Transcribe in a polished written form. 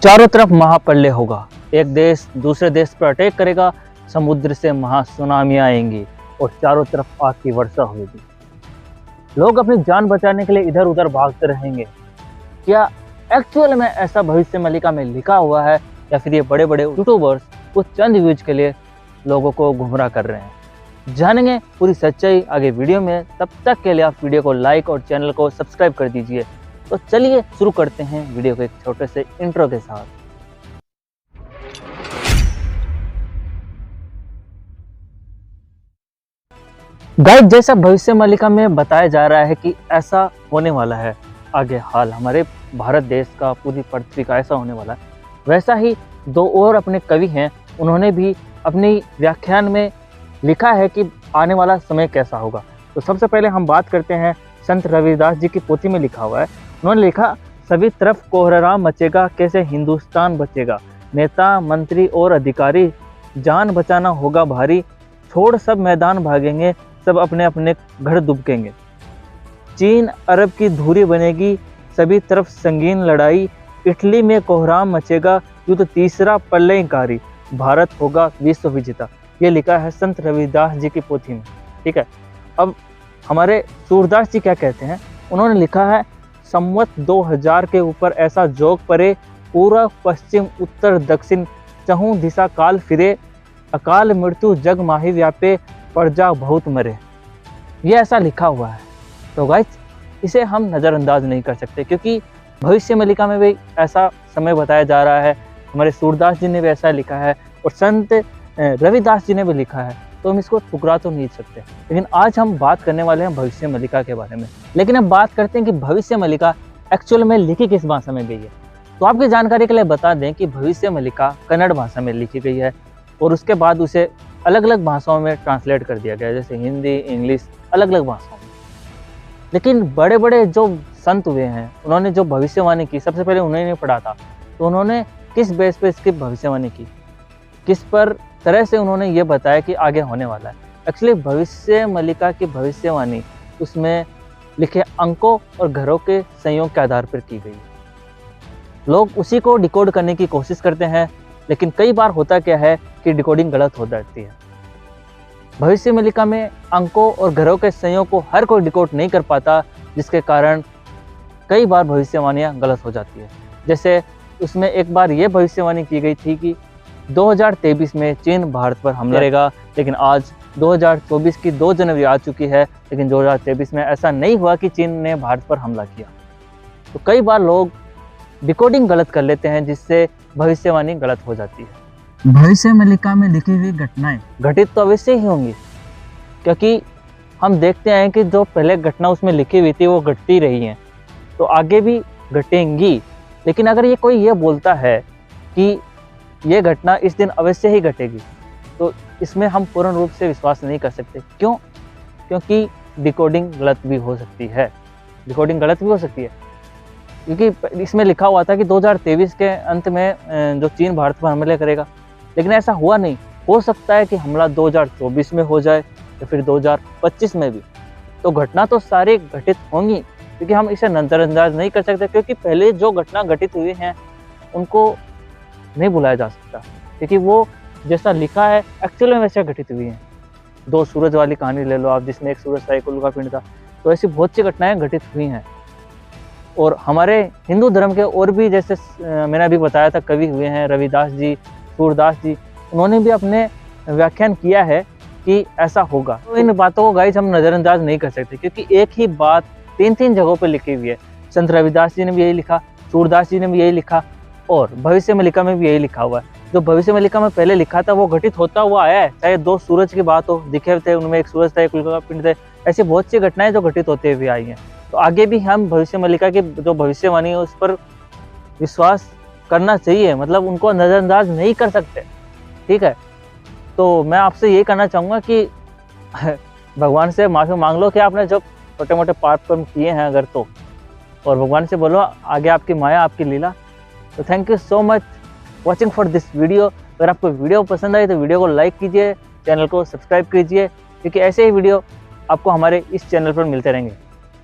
चारों तरफ महाप्रलय होगा, एक देश दूसरे देश पर अटैक करेगा, समुद्र से महासुनामियां आएंगी और चारों तरफ आग की वर्षा होगी। लोग अपनी जान बचाने के लिए इधर उधर भागते रहेंगे। क्या एक्चुअल में ऐसा भविष्य मलिका में लिखा हुआ है या फिर ये बड़े बड़े यूट्यूबर्स कुछ चंद व्यूज के लिए लोगों को गुमराह कर रहे हैं? जानेंगे पूरी सच्चाई आगे वीडियो में। तब तक के लिए आप वीडियो को लाइक और चैनल को सब्सक्राइब कर दीजिए। तो चलिए शुरू करते हैं वीडियो को एक छोटे से इंट्रो के साथ। गाइस, जैसा भविष्य मलिका में बताया जा रहा है कि ऐसा होने वाला है आगे हाल हमारे भारत देश का, पूरी पृथ्वी का ऐसा होने वाला है, वैसा ही दो और अपने कवि हैं, उन्होंने भी अपनी व्याख्यान में लिखा है कि आने वाला समय कैसा होगा। तो सबसे पहले हम बात करते हैं संत रविदास जी की पोथी में लिखा हुआ है। उन्होंने लिखा, सभी तरफ कोहराम मचेगा, कैसे हिंदुस्तान बचेगा, नेता मंत्री और अधिकारी जान बचाना होगा भारी, छोड़ सब मैदान भागेंगे, सब अपने अपने घर दुबकेंगे, चीन अरब की धुरी बनेगी, सभी तरफ संगीन लड़ाई, इटली में कोहराम मचेगा, युद्ध तीसरा प्रलयकारी, भारत होगा विश्व विजेता। ये लिखा है संत रविदास जी की पोथी में। ठीक है, अब हमारे सूरदास जी क्या कहते हैं? उन्होंने लिखा है, संवत 2000 के ऊपर ऐसा जोग परे, पूर्व पश्चिम उत्तर दक्षिण चहु दिशा काल फिरे, अकाल मृत्यु जग माही व्यापे, प्रजा बहुत मरे। ये ऐसा लिखा हुआ है। तो गाइस, इसे हम नज़रअंदाज नहीं कर सकते क्योंकि भविष्य मलिका में भी ऐसा समय बताया जा रहा है। हमारे सूरदास जी ने भी ऐसा लिखा है और संत रविदास जी ने भी लिखा है, तो हम इसको ठुकरा तो नहीं सकते। लेकिन आज हम बात करने वाले हैं भविष्य मलिका के बारे में। लेकिन अब बात करते हैं कि भविष्य मलिका एक्चुअल में लिखी किस भाषा में गई है। तो आपकी जानकारी के लिए बता दें कि भविष्य मलिका कन्नड़ भाषा में लिखी गई है और उसके बाद उसे अलग अलग भाषाओं में ट्रांसलेट कर दिया गया, जैसे हिंदी, इंग्लिश, अलग अलग भाषाओं में। लेकिन बड़े बड़े जो संत हुए हैं, उन्होंने जो भविष्यवाणी की, सबसे पहले उन्होंने पढ़ा था, तो उन्होंने किस बेस पे इसकी भविष्यवाणी की, किस पर तरह से उन्होंने ये बताया कि आगे होने वाला है। एक्चुअली भविष्य मलिका की भविष्यवाणी उसमें लिखे अंकों और घरों के संयोग के आधार पर की गई है। लोग उसी को डिकोड करने की कोशिश करते हैं, लेकिन कई बार होता क्या है कि डिकोडिंग गलत हो जाती है। भविष्य मलिका में अंकों और घरों के संयोग को हर कोई डिकोड नहीं कर पाता, जिसके कारण कई बार भविष्यवाणियाँ गलत हो जाती है। जैसे उसमें एक बार ये भविष्यवाणी की गई थी कि 2023 में चीन भारत पर हमला करेगा, लेकिन आज 2024 की 2 जनवरी आ चुकी है, लेकिन 2023 में ऐसा नहीं हुआ कि चीन ने भारत पर हमला किया। तो कई बार लोग डिकोडिंग गलत कर लेते हैं, जिससे भविष्यवाणी गलत हो जाती है। भविष्य मलिका में लिखी हुई घटनाएं घटित तो अवश्य ही होंगी, क्योंकि हम देखते हैं कि जो पहले घटना उसमें लिखी हुई थी वो घटती रही हैं, तो आगे भी घटेंगी। लेकिन अगर ये कोई ये बोलता है कि ये घटना इस दिन अवश्य ही घटेगी, तो इसमें हम पूर्ण रूप से विश्वास नहीं कर सकते। क्यों? क्योंकि डिकोडिंग गलत भी हो सकती है। डिकोडिंग गलत भी हो सकती है क्योंकि इसमें लिखा हुआ था कि 2023 के अंत में जो चीन भारत पर हमले करेगा, लेकिन ऐसा हुआ नहीं। हो सकता है कि हमला 2024 में हो जाए या फिर 2025 में भी। तो घटना तो सारी घटित होंगी, क्योंकि हम इसे नज़रअंदाज नहीं कर सकते, क्योंकि पहले जो घटना घटित हुई हैं उनको नहीं भुलाया जा सकता, क्योंकि वो जैसा लिखा है एक्चुअल में वैसे घटित हुई हैं। 2 सूरज वाली कहानी ले लो आप, जिसमें एक सूरज था, एक उल्का पिंड था। तो ऐसी बहुत सी घटनाएं घटित हुई हैं। और हमारे हिंदू धर्म के और भी, जैसे मैंने अभी बताया था, कवि हुए हैं रविदास जी, सूरदास जी, उन्होंने भी अपने व्याख्यान किया है कि ऐसा होगा। तो इन बातों को गाइस हम नज़रअंदाज नहीं कर सकते, क्योंकि एक ही बात 3 जगहों पर लिखी हुई है। संत रविदास जी ने भी यही लिखा, सूरदास जी ने भी यही लिखा और भविष्य मलिका में भी यही लिखा हुआ है। जो भविष्य मलिका में पहले लिखा था वो घटित होता हुआ आया है, चाहे 2 सूरज की बात हो, दिखे थे उनमें, एक सूरज था, एक उल्का पिंड थे। ऐसी बहुत सी घटनाएं जो घटित होते हुए आई हैं। तो आगे भी हम भविष्य मलिका की जो भविष्यवाणी है उस पर विश्वास करना चाहिए, मतलब उनको नज़रअंदाज नहीं कर सकते। ठीक है, तो मैं आपसे ये कहना चाहूँगा कि भगवान से माफ़ी मांग लो कि आपने जो छोटे मोटे पाप कर्म किए हैं अगर, तो और भगवान से बोलो आगे आपकी माया, आपकी लीला। तो thank you so much watching for this video. अगर आपको वीडियो पसंद आई तो वीडियो को लाइक कीजिए, चैनल को सब्सक्राइब कीजिए, क्योंकि ऐसे ही वीडियो आपको हमारे इस चैनल पर मिलते रहेंगे।